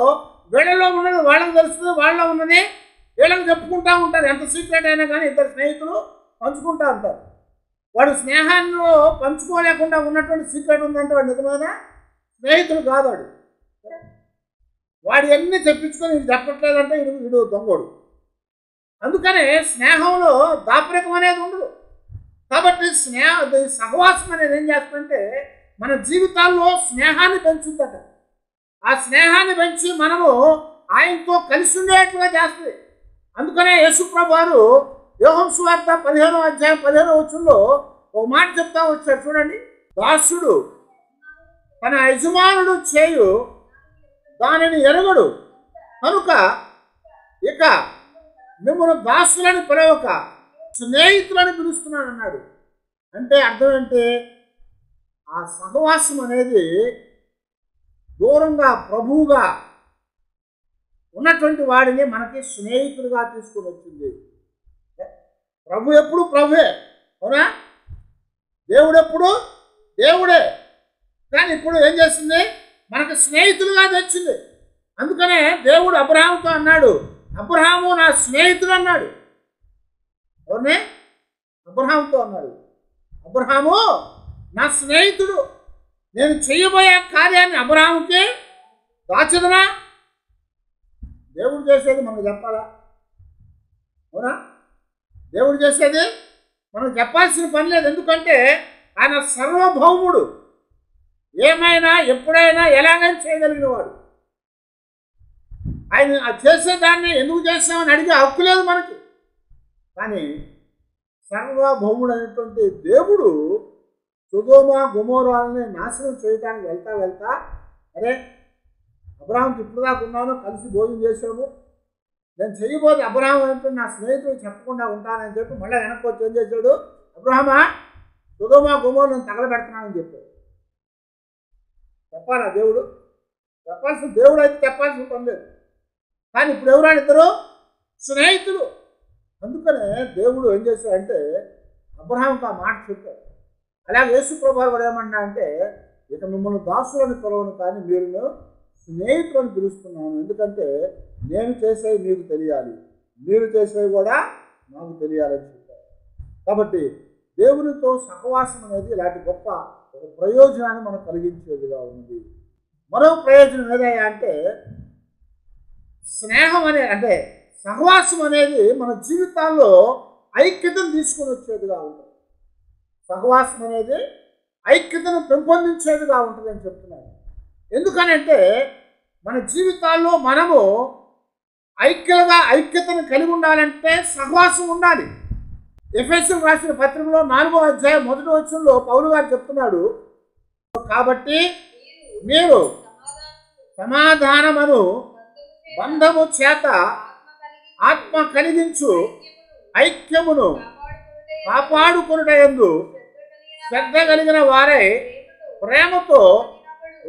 వీళ్ళలో ఉన్నది వాళ్ళకి తెలుస్తుంది, వాళ్ళలో ఉన్నది వీళ్ళకి చెప్పుకుంటూ ఉంటారు. ఎంత సీక్రెట్ అయినా కానీ ఇద్దరు స్నేహితులు పంచుకుంటూ ఉంటారు. వాడు స్నేహాన్ని పంచుకోలేకుండా ఉన్నటువంటి సీక్రెట్ ఉందంటే వాడు నిజమైన స్నేహితుడు కాదు. వాడు ఎన్ని తెప్పించుకొని ఇది చెప్పట్లేదంటే వీడు దొంగోడు. అందుకనే స్నేహంలో దాపరికం అనేది ఉండదు. కాబట్టి సహవాసం అనేది ఏం చేస్తుందంటే మన జీవితాల్లో స్నేహాన్ని పెంచుతుందట. ఆ స్నేహాన్ని పెంచి మనము ఆయనతో కలిసి ఉండేట్టుగా చేస్తుంది. అందుకనే యేసుప్రభువు వారు యోహాను సువార్త 15వ అధ్యాయం 15వ వచనంలో ఒక మాట చెప్తా వచ్చారు చూడండి. దాసుడు తన యజమానుడు చేయు దానిని ఎరగడు కనుక ఇక మిమ్మల్ని దాసులని పిలవక స్నేహితులని పిలుస్తున్నాను అన్నాడు. అంటే అర్థం ఏంటి? ఆ సహవాసం అనేది దూరంగా ప్రభువుగా ఉన్నటువంటి వాడిని మనకి స్నేహితులుగా తీసుకొని వచ్చింది. ప్రభు ఎప్పుడు ప్రభువే, అవునా? దేవుడు ఎప్పుడు దేవుడే. కానీ ఇప్పుడు ఏం చేస్తుంది? మనకు స్నేహితులుగా తెచ్చింది. అందుకనే దేవుడు అబ్రహాముతో అన్నాడు, అబ్రహాము నా స్నేహితుడు అన్నాడు. ఎవరిని? అబ్రహాముతో అన్నాడు, అబ్రహాము నా స్నేహితుడు. నేను చేయబోయే కార్యాన్ని అబ్రహాముకి దాచదనా? దేవుడు చేసేది మనకు చెప్పాలా? అవునా? దేవుడు చేసేది మనం చెప్పాల్సిన పని లేదు. ఎందుకంటే ఆయన సర్వభౌముడు, ఏమైనా ఎప్పుడైనా ఎలాగైనా చేయగలిగిన వాడు. ఆయన చేసేదాన్ని ఎందుకు చేస్తామని అడిగే హక్కు లేదు మనకి. కానీ సర్వభౌముడు అయినటువంటి దేవుడు సొదొమ గొమొర్రాలని నాశనం చేయడానికి వెళ్తా అరే అబ్రహాంకి ఇప్పుడు దాకా ఉన్నాను, కలిసి భోజనం చేసాము, నేను చేయబోతే అబ్రహాం అంటే నా స్నేహితుడు చెప్పకుండా ఉంటానని చెప్పి మళ్ళీ వెనక్కి వచ్చి ఏం చేశాడు, అబ్రహామా సొదొమ గొమొర్రాలను తగలబెడుతున్నానని చెప్పాడు. చెప్పాలా దేవుడు? చెప్పాల్సిన దేవుడు అయితే చెప్పాల్సిన పని లేదు. కానీ ఇప్పుడు ఎవరాడు? ఇద్దరు స్నేహితులు. అందుకనే దేవుడు ఏం చేశాడంటే అబ్రహాంకి ఆ మాట చెప్పాడు. అలాగే యేసు ప్రభువు కూడా ఏమన్నా అంటే, ఇక మిమ్మల్ని దాసులని పిలవను కానీ మీరు స్నేహితులను పిలుస్తున్నాను, ఎందుకంటే నేను చేసేవి మీకు తెలియాలి, మీరు చేసేవి కూడా నాకు తెలియాలని చెప్పారు. కాబట్టి దేవునితో సహవాసం అనేది ఇలాంటి గొప్ప ఒక ప్రయోజనాన్ని మనకు కలిగించేదిగా ఉంది. మరో ప్రయోజనం ఏదయ్యా అంటే స్నేహం అంటే సహవాసం అనేది మన జీవితాల్లో ఐక్యతను తీసుకొని వచ్చేదిగా ఉంటుంది. సహవాసం అనేది ఐక్యతను పెంపొందించేదిగా ఉంటుందని చెప్తున్నాను. ఎందుకనంటే మన జీవితాల్లో మనము ఐక్యతను కలిగి ఉండాలంటే సహవాసం ఉండాలి. ఎఫెసీయులకు రాసిన పత్రికలో 4వ అధ్యాయం 1వ వచనంలో పౌలు గారు చెప్తున్నాడు, కాబట్టి మీరు సమాధానమును బంధము చేత ఆత్మ కలిగించు ఐక్యమును కాపాడుకొనుటయందు శ్రద్ధ కలిగిన వారై ప్రేమతో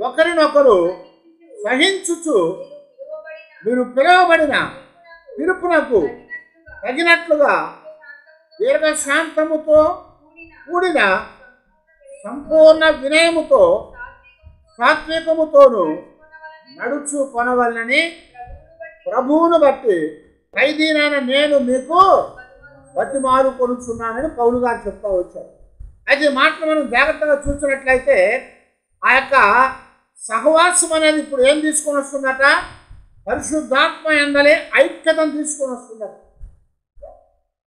ఒకరినొకరు సహించుచు మీరు పిలువబడిన పిలుపునకు తగినట్లుగా దీర్ఘశాంతముతో కూడిన సంపూర్ణ వినయముతో సాత్వికముతోను నడుచు కొనవలనని ప్రభువును బట్టి ఖైదీనైన నేను మీకు బతిమాలు కొనుచున్నానని పౌలు గారు చెప్తా వచ్చారు. అయితే మాటలు మనం జాగ్రత్తగా చూసినట్లయితే ఆ యొక్క సహవాసం అనేది ఇప్పుడు ఏం తీసుకొని వస్తుందట? పరిశుద్ధాత్మ యందలి ఐక్యతను తీసుకొని వస్తుందట.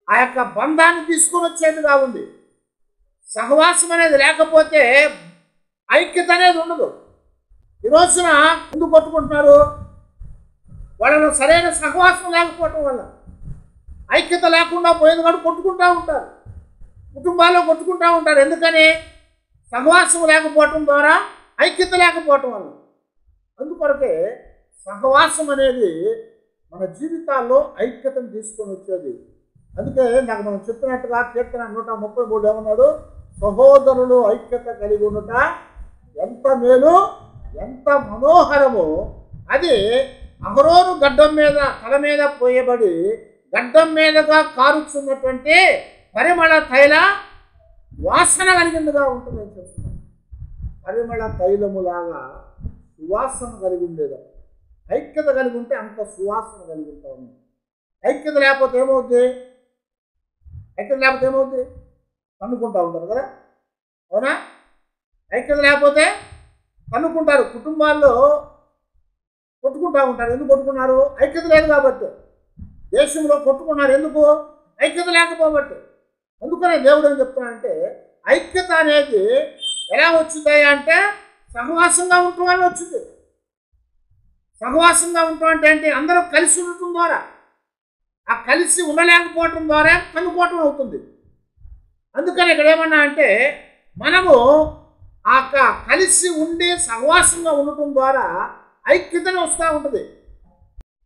ఆ యొక్క బంధాన్ని తీసుకొని వచ్చేదిగా ఉంది. సహవాసం అనేది లేకపోతే ఐక్యత అనేది ఉండదు. ఈ రోజున ఎందుకు కొట్టుకుంటున్నారు? వాళ్ళలో సరైన సహవాసం లేకపోవటం వల్ల, ఐక్యత లేకుండా పోయింది కాబట్టి కొట్టుకుంటూ ఉంటారు, కుటుంబాల్లో కొట్టుకుంటూ ఉంటారు. ఎందుకని? సహవాసం లేకపోవటం ద్వారా, ఐక్యత లేకపోవటం వల్ల. అందుకొరకే సహవాసం అనేది మన జీవితాల్లో ఐక్యతను తీసుకొని వచ్చేది. అందుకే నాకు మనం చెప్పినట్టుగా కీర్తన 133 ఏమన్నాడు? సహోదరులు ఐక్యత కలిగి ఉండుట ఎంత మేలు, ఎంత మనోహరము. అది అహరోను గడ్డం మీద తల మీద పోయబడి గడ్డం మీదగా కారుచున్నటువంటి పరిమళ తైల వాసన కలిగిందిగా ఉంటుందని చెప్తున్నాను. పరిమళ తైలములాగా సువాసన కలిగి ఉండేది. ఐక్యత కలిగి ఉంటే అంత సువాసన కలిగి ఉంటాము. ఐక్యత లేకపోతే ఏమవుద్ది? కన్నుకుంటూ ఉంటారు కదా, అవునా? ఐక్యత లేకపోతే కన్నుకుంటారు. కుటుంబాల్లో కొట్టుకుంటూ ఉంటారు. ఎందుకు కొట్టుకున్నారు? ఐక్యత లేదు కాబట్టి. దేశంలో కొట్టుకున్నారు. ఎందుకు? ఐక్యత లేకపోబట్టి. అందుకనే దేవుడు ఏం చెప్తున్నాడంటే ఐక్యత అనేది ఎలా వచ్చింది అంటే సహవాసంగా ఉండటం వల్ల వచ్చింది. సహవాసంగా ఉండటం అంటే ఏంటి? అందరూ కలిసి ఉండటం ద్వారా, ఆ కలిసి ఉండలేకపోవటం ద్వారా కనుకోవటం అవుతుంది. అందుకని ఇక్కడ ఏమన్నా అంటే మనము ఆ కలిసి ఉండి సహవాసంగా ఉండటం ద్వారా ఐక్యతనే వస్తూ ఉంటుంది.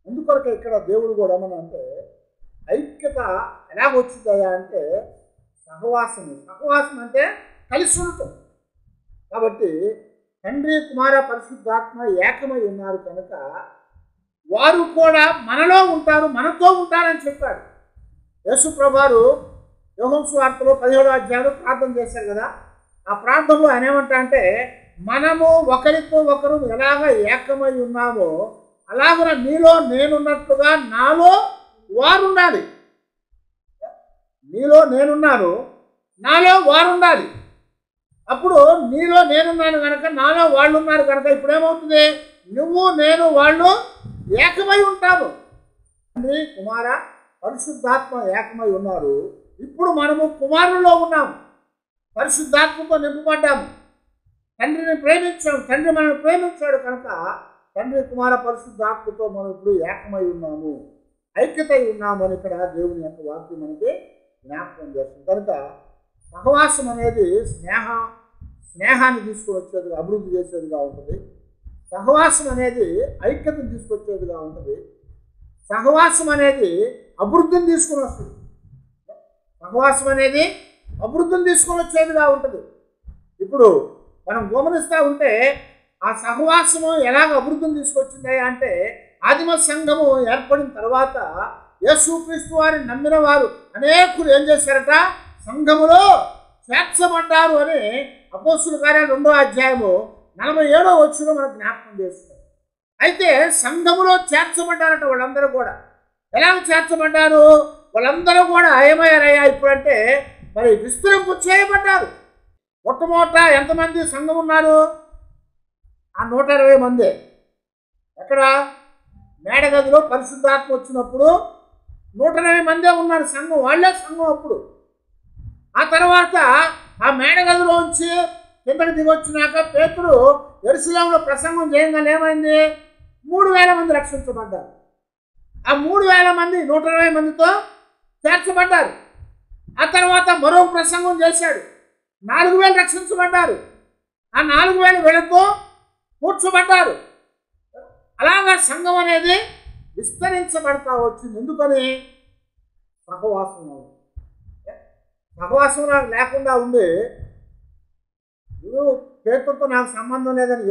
అందుకొరకే ఇక్కడ దేవుడు కూడా ఏమన్నా అంటే ఐక్యత ఎలాగొచ్చిందయా అంటే సహవాసం అంటే కలిసి ఉండటం. కాబట్టి తండ్రి కుమార పరిశుద్ధాత్మ ఏకమై ఉన్నారు కనుక వారు కూడా మనలో ఉంటారు, మనతో ఉంటారని చెప్పాడు. యేసు ప్రభువారు యోహాను సువార్తలో 17వ అధ్యాయంలో ప్రార్థన చేశారు కదా. ఆ ప్రార్థనలో ఆయన ఏమంటా అంటే మనము ఒకరితో ఒకరు ఎలాగ ఏకమై ఉన్నామో అలాగ నీలో నేనున్నట్లుగా నాలో వారు ఉండాలి. నీలో నేనున్నాను, నాలో వారు ఉండాలి. అప్పుడు నీలో నేనున్నాను కనుక నాలో వాళ్ళు ఉన్నారు కనుక ఇప్పుడు ఏమవుతుంది? నువ్వు నేను వాళ్ళు ఏకమై ఉంటాము. తండ్రి కుమార పరిశుద్ధాత్మ ఏకమై ఉన్నారు. ఇప్పుడు మనము కుమారుల్లో ఉన్నాము, పరిశుద్ధాత్మతో నింపబడ్డాము, తండ్రిని ప్రేమించాము, తండ్రి మనల్ని ప్రేమించాడు కనుక తండ్రి కుమార పరిశుద్ధాత్మతో మనం ఇప్పుడు ఏకమై ఉన్నాము, ఐక్యత ఉన్నాము అని ఇక్కడ దేవుని యొక్క వాక్యం మనకి జ్ఞాపకం చేస్తుంది. కనుక సహవాసం అనేది స్నేహాన్ని తీసుకొని వచ్చేదిగా, అభివృద్ధి చేసేదిగా ఉంటుంది. సహవాసం అనేది ఐక్యతను తీసుకొచ్చేదిగా ఉంటుంది. సహవాసం అనేది అభివృద్ధిని తీసుకొని వస్తుంది. సహవాసం అనేది అభివృద్ధిని తీసుకొని వచ్చేదిగా ఉంటుంది. ఇప్పుడు మనం గమనిస్తూ ఉంటే ఆ సహవాసము ఎలాగ అభివృద్ధిని తీసుకొచ్చింది అంటే, ఆదిమ సంఘము ఏర్పడిన తర్వాత యేసుక్రీస్తు వారిని నమ్మిన వారు అనేకులు ఏం చేశారట, సంఘములో చేర్చబడ్డారు అని అపోస్తుల కార్యాలు 2వ అధ్యాయము 47వ వచనంలో మనకు జ్ఞాపకం చేస్తారు. అయితే సంఘములో చేర్చబడ్డారట వాళ్ళందరూ కూడా. ఎలాగ చేర్చబడ్డారు? వాళ్ళందరూ కూడా ఏమయ్యారయ్యా ఇప్పుడంటే మరి విస్తరింపు చేయబడ్డారు. మొట్టమొదట ఎంతమంది సంఘం ఉన్నారు? ఆ 120 మంది. ఎక్కడ? మేడగదిలో పరిశుద్ధాత్మ వచ్చినప్పుడు 120 మందే ఉన్నారు సంఘం, వాళ్ళే సంఘం అప్పుడు. ఆ తర్వాత ఆ మేడగదిలోంచి కిందకి దిగొచ్చినాక పేతురు యెరూషలేములో ప్రసంగం చేయగానే ఏమైంది? 3000 మంది రక్షించబడ్డారు. ఆ 3000 మంది 120 మందితో చేర్చబడ్డారు. ఆ తర్వాత మరో ప్రసంగం చేశాడు, 4000 రక్షించబడ్డారు. ఆ 4000 వీళ్ళతో కూర్చోబడ్డారు. అలాగా సంఘం అనేది విస్తరించబడతా వచ్చింది. ఎందుకని? సహవాసం. సహవాసం నాకు లేకుండా ఉండి పేతురుతో నాకు సంబంధం లేదని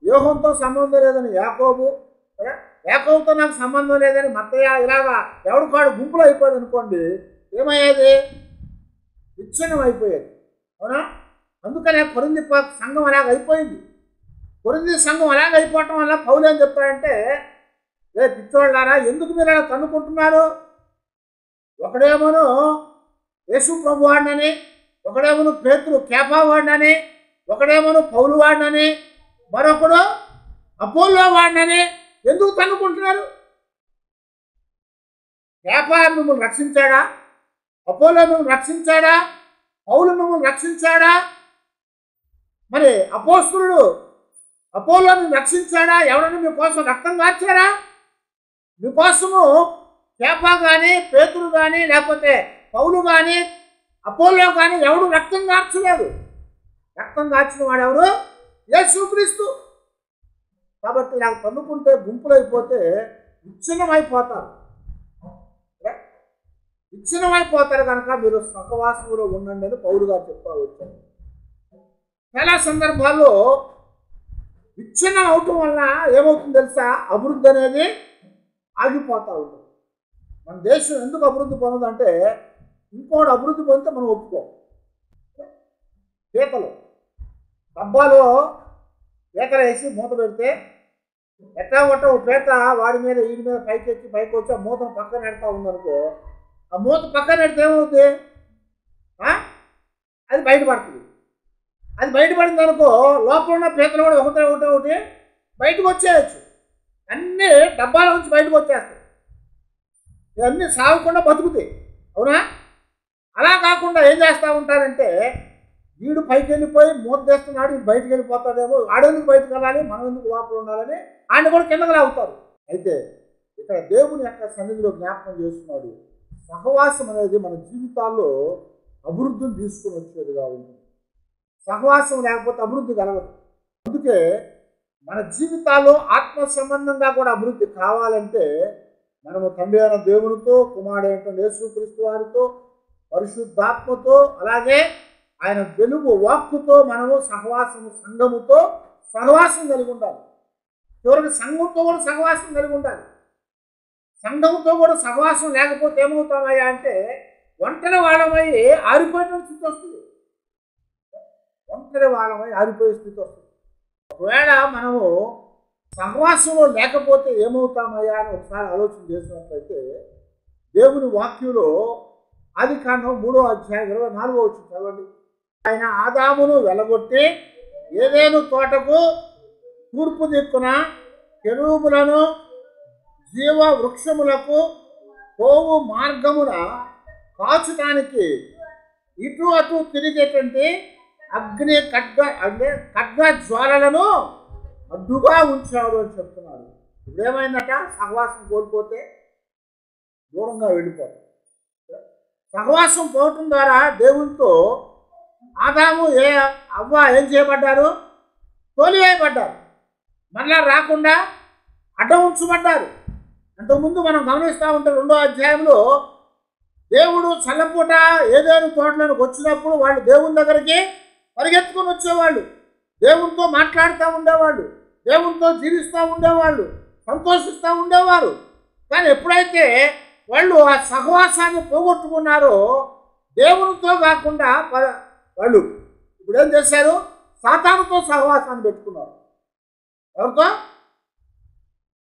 యోహోనుతో సంబంధం లేదని యాకోబుతో నాకు సంబంధం లేదని మత్తయ్య, ఇలాగా ఎవడికాడు గుంపులో అయిపోయాడు అనుకోండి, ఏమయ్యేది? విచ్ఛిన్నం అయిపోయేది. అవునా? అందుకనే కొరింథీ సంఘం అలాగ అయిపోయింది. కొరింథీ సంఘం అలాగ అయిపోవటం వల్ల పౌలు ఏం చెప్తాడంటే, పిచ్చోళ్ళారా ఎందుకు మీరు అలా కనుక్కుంటున్నారు? ఒకడేమోను యేసు ప్రభు వాడినని, ఒకడేమోను పేతురు కేఫా వాడినని, ఒకడేమోను పౌలు వాడినని, మరొకడు అపోల్లో వాడినని ఎందుకు తన్నుకుంటున్నారు? కేఫా మిమ్మల్ని రక్షించాడా? అపోలో మిమ్మల్ని రక్షించాడా? పౌలు మిమ్మల్ని రక్షించాడా? మరి అపోస్తలుడు అపోలోని రక్షించాడా? ఎవరైనా మీకోసం రక్తం కార్చారా? మీకోసము కేఫా కానీ, పేతురు కానీ, లేకపోతే పౌలు కానీ, అపోలో కానీ ఎవడు రక్తం కార్చలేదు. రక్తం కార్చిన వాడు ఎవరు? యేసుక్రీస్తు. కాబట్టి నాకు తన్నుకుంటే గుంపులు అయిపోతే విచ్ఛిన్నమైపోతారు. విచ్ఛిన్నమైపోతారు కనుక మీరు సహవాసంలో ఉండండి అని పౌలు గారు చెప్తా వచ్చారు. చాలా సందర్భాల్లో విచ్ఛిన్నం అవటం వల్ల ఏమవుతుంది తెలుసా? అభివృద్ధి అనేది ఆగిపోతూ ఉంటుంది. మన దేశం ఎందుకు అభివృద్ధి పొందదంటే, ఇంకోటి అభివృద్ధి పొందితే మనం ఒప్పుకోం. పీతలు డబ్బాలో పీతలు వేసి మూత పెడితే ఎట్లా కొట్ట ఒక పీత వాడి మీద వీడి మీద పైకి వచ్చి ఆ మూతను పక్కన పెడతా ఉందనుకో, ఆ మూత పక్కన పెడితే ఏమవుతుంది? అది బయటపడుతుంది. అది బయటపడింది అనుకో, లోపల ఉన్న పీతలు కూడా ఒకటి బయటకు వచ్చేయచ్చు. అన్నీ డబ్బాల నుంచి బయటకు వచ్చేస్తాయి. ఇవన్నీ సాగకుండా బతుకుతాయి. అవునా? అలా కాకుండా ఏం చేస్తూ ఉంటారంటే, వీడు పైకి వెళ్ళిపోయి మూత తెస్తున్నాడు, వీడు బయటకు వెళ్ళిపోతాడేమో, ఆడెందుకు బయటకు వెళ్ళాలి, మనం ఎందుకు లోపల ఉండాలని ఆయన కూడా కిందకు లాగుతారు. అయితే ఇక్కడ దేవుని యొక్క సన్నిధిలో జ్ఞాపకం చేస్తున్నాడు, సహవాసం అనేది మన జీవితాల్లో అభివృద్ధిని తీసుకుని వచ్చేదిగా ఉంటుంది. సహవాసం లేకపోతే అభివృద్ధి కలగదు. అందుకే మన జీవితాల్లో ఆత్మ సంబంధంగా కూడా అభివృద్ధి కావాలంటే మనము తండ్రి అయిన దేవునితో, కుమారుడైన యేసుక్రీస్తు వారితో, పరిశుద్ధాత్మతో, అలాగే ఆయన వెలుగు వాక్కుతో మనము సంఘముతో సహవాసం కలిగి ఉండాలి. చివరికి సంఘంతో కూడా సహవాసం కలిగి ఉండాలి. సంఘంతో కూడా సహవాసం లేకపోతే ఏమవుతామయ్యా అంటే, ఒంటరి వాళ్ళమై ఆరిపోయిన స్థితి వస్తుంది. ఒంటరి వాళ్ళమై ఆరిపోయే స్థితి వస్తుంది. ఒకవేళ మనము సహవాసంలో లేకపోతే ఏమవుతామయ్యా అని ఒకసారి ఆలోచన చేసినట్లయితే, దేవుని వాక్యంలో ఆదికాండం 3వ అధ్యాయం 24వ వచనం చదవండి. ఆయన ఆదామును వెలగొట్టి ఏదెను తోటకు తూర్పు దిక్కున కెరూబులను జీవ వృక్షములకు పోవు మార్గమున కాచడానికి ఇటు అటు తిరిగేటువంటి అగ్ని ఖడ్గ జ్వాలలను అడ్డుగా ఉంచాడు అని చెప్తున్నాడు. ఇప్పుడు ఏమైందట? సహవాసం కోల్పోతే దూరంగా వెళ్ళిపోతాం. సహవాసం పోవటం ద్వారా దేవునితో ఆదాము అవ్వ ఏం చేయబడ్డారు? తోలివేయబడ్డారు. మళ్ళా రాకుండా అడ్డం ఉంచబడ్డారు. అంతకుముందు మనం గమనిస్తూ ఉంటే 2వ అధ్యాయంలో దేవుడు చల్లపూట ఏదేను తోటలకు వచ్చినప్పుడు వాళ్ళు దేవుని దగ్గరికి పరిగెత్తుకొని వచ్చేవాళ్ళు, దేవునితో మాట్లాడుతూ ఉండేవాళ్ళు, దేవునితో జీవిస్తూ ఉండేవాళ్ళు, సంతోషిస్తూ ఉండేవారు. కానీ ఎప్పుడైతే వాళ్ళు ఆ సహవాసాన్ని పోగొట్టుకున్నారో దేవునితో కాకుండా వాళ్ళు ఇప్పుడు ఏం చేశారు? సాతానుతో సహవాసాన్ని పెట్టుకున్నారు. ఎవరితో?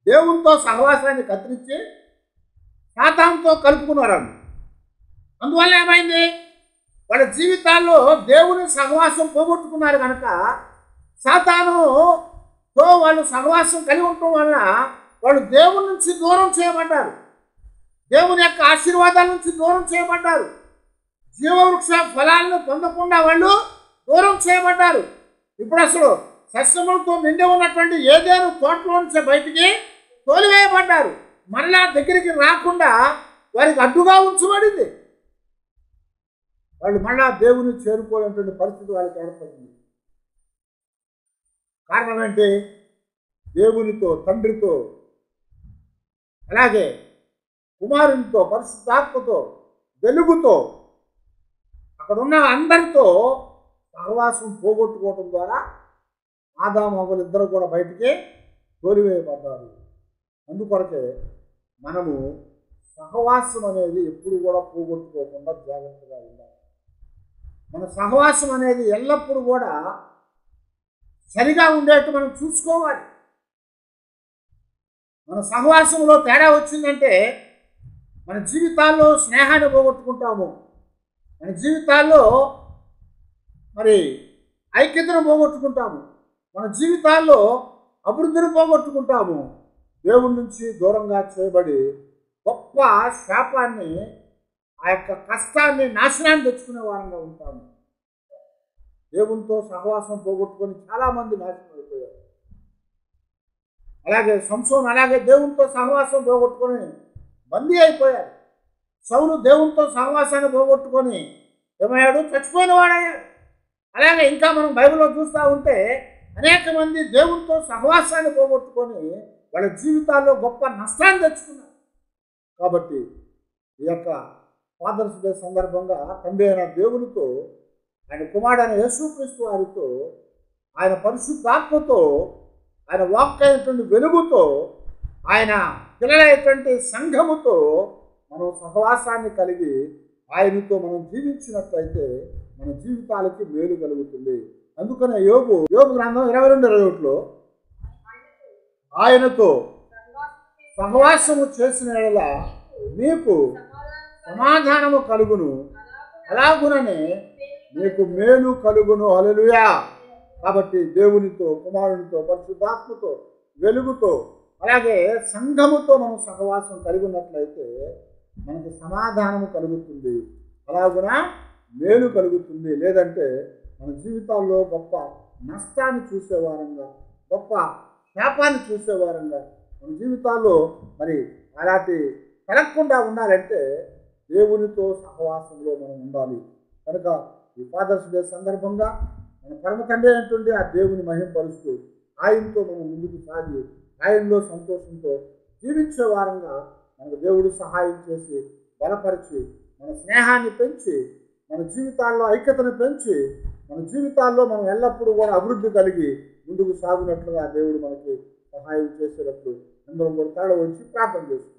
దేవునితో సహవాసాన్ని కత్తిరించి సాతానుతో కలుపుకున్నారు. అందువల్ల ఏమైంది? వాళ్ళ జీవితాల్లో దేవుని సహవాసం పోగొట్టుకున్నారు కనుక సాతానుతో వాళ్ళు సహవాసం కలిగి ఉండటం వల్ల వాళ్ళు దేవుని నుంచి దూరం చేయబడ్డారు, దేవుని యొక్క ఆశీర్వాదాల నుంచి దూరం చేయబడ్డారు, జీవవృక్ష ఫలాలను పొందకుండా వాళ్ళు దూరం చేయబడ్డారు. ఇప్పుడు అసలు సస్యములతో నిండి ఉన్నటువంటి ఏదేను తోటలో నుంచి బయటికి తోలివేయబడ్డారు. మళ్ళా దగ్గరికి రాకుండా వారికి అడ్డుగా ఉంచబడింది. వాళ్ళు మళ్ళా దేవుని చేరుకోలేనటువంటి పరిస్థితి వాళ్ళకి ఏర్పడింది. కారణం ఏంటి? దేవునితో, తండ్రితో, అలాగే కుమారునితో, పరిశుద్ధాత్మతో, వెలుగుతో, అక్కడున్న అందరితో సహవాసం పోగొట్టుకోవటం ద్వారా ఆదాము అవ్వలు ఇద్దరు కూడా బయటికి తోలివేయబడ్డారు. అందుకొరకే మనము సహవాసం అనేది ఎప్పుడు కూడా పోగొట్టుకోకుండా జాగ్రత్తగా ఉండాలి. మన సహవాసం అనేది ఎల్లప్పుడూ కూడా సరిగా ఉండేట్టు మనం చూసుకోవాలి. మన సహవాసంలో తేడా వచ్చిందంటే మన జీవితాల్లో స్నేహాన్ని పోగొట్టుకుంటాము, మన జీవితాల్లో మరి ఐక్యతను పోగొట్టుకుంటాము, మన జీవితాల్లో అభివృద్ధిని పోగొట్టుకుంటాము. దేవుడి నుంచి దూరంగా చేయబడి గొప్ప శాపాన్ని, ఆ యొక్క కష్టాన్ని, నాశనాన్ని తెచ్చుకునే వారంగా ఉంటాము. దేవునితో సహవాసం పోగొట్టుకొని చాలామంది నాశనం అయిపోయారు. అలాగే సంసోను అలాగే దేవునితో సహవాసం పోగొట్టుకొని బందీ అయిపోయాడు. సౌలు దేవునితో సహవాసాన్ని పోగొట్టుకొని ఏమయ్యాడు? చచ్చిపోయిన వాడయ్యాడు. అలాగే ఇంకా మనం బైబిల్లో చూస్తూ ఉంటే అనేక మంది దేవునితో సహవాసాన్ని పోగొట్టుకొని వాళ్ళ జీవితాల్లో గొప్ప నష్టాన్ని తెచ్చుకున్నారు. కాబట్టి ఈ యొక్క ఫాదర్స్ డే సందర్భంగా తండ్రి అయిన దేవునితో, ఆయన కుమారుడైన యేసుక్రీస్తు వారితో, ఆయన పరిశుద్ధాత్మతో, ఆయన వాక్కు అయినటువంటి వెలుగుతో, ఆయన పిల్లలైనటువంటి సంఘముతో మనం సహవాసాన్ని కలిగి ఆయనతో మనం జీవించినట్లయితే మన జీవితాలకి మేలు కలుగుతుంది. అందుకనే యోబు గ్రంథం 22:21లో ఆయనతో సహవాసము చేసిన యెడల మీకు సమాధానము కలుగును, అలాగుననే మీకు మేలు కలుగును. హల్లెలూయా. కాబట్టి దేవునితో, కుమారునితో, పరిశుద్ధాత్మతో, వెలుగుతో, అలాగే సంఘముతో మనం సహవాసం కలిగి ఉన్నట్లయితే మనకు సమాధానము కలుగుతుంది, అలాగున మేలు కలుగుతుంది. లేదంటే మన జీవితాల్లో గొప్ప నష్టాన్ని చూసేవారంగా, గొప్ప శాపాన్ని చూసేవారంగా మన జీవితాల్లో మరి అలాంటి కలగకుండా ఉండాలంటే దేవునితో సహవాసంలో మనం ఉండాలి. కనుక ఈ ఫాదర్స్ డే సందర్భంగా మన పరమ తండ్రి అయినటువంటి ఆ దేవుని మహింపరుస్తూ ఆయనతో మనం ముందుకు సాగి ఆయనలో సంతోషంతో జీవించే వారంగా మనకు దేవుడు సహాయం చేసి బలపరిచి మన స్నేహాన్ని పెంచి మన జీవితాల్లో ఐక్యతను పెంచి మన జీవితాల్లో మనం ఎల్లప్పుడూ కూడా అభివృద్ధి కలిగి ముందుకు సాగునట్లుగా దేవుడు మనకి సహాయం చేసేటప్పుడు అందరం కూడా తల వంచి ప్రార్థన చేస్తాం.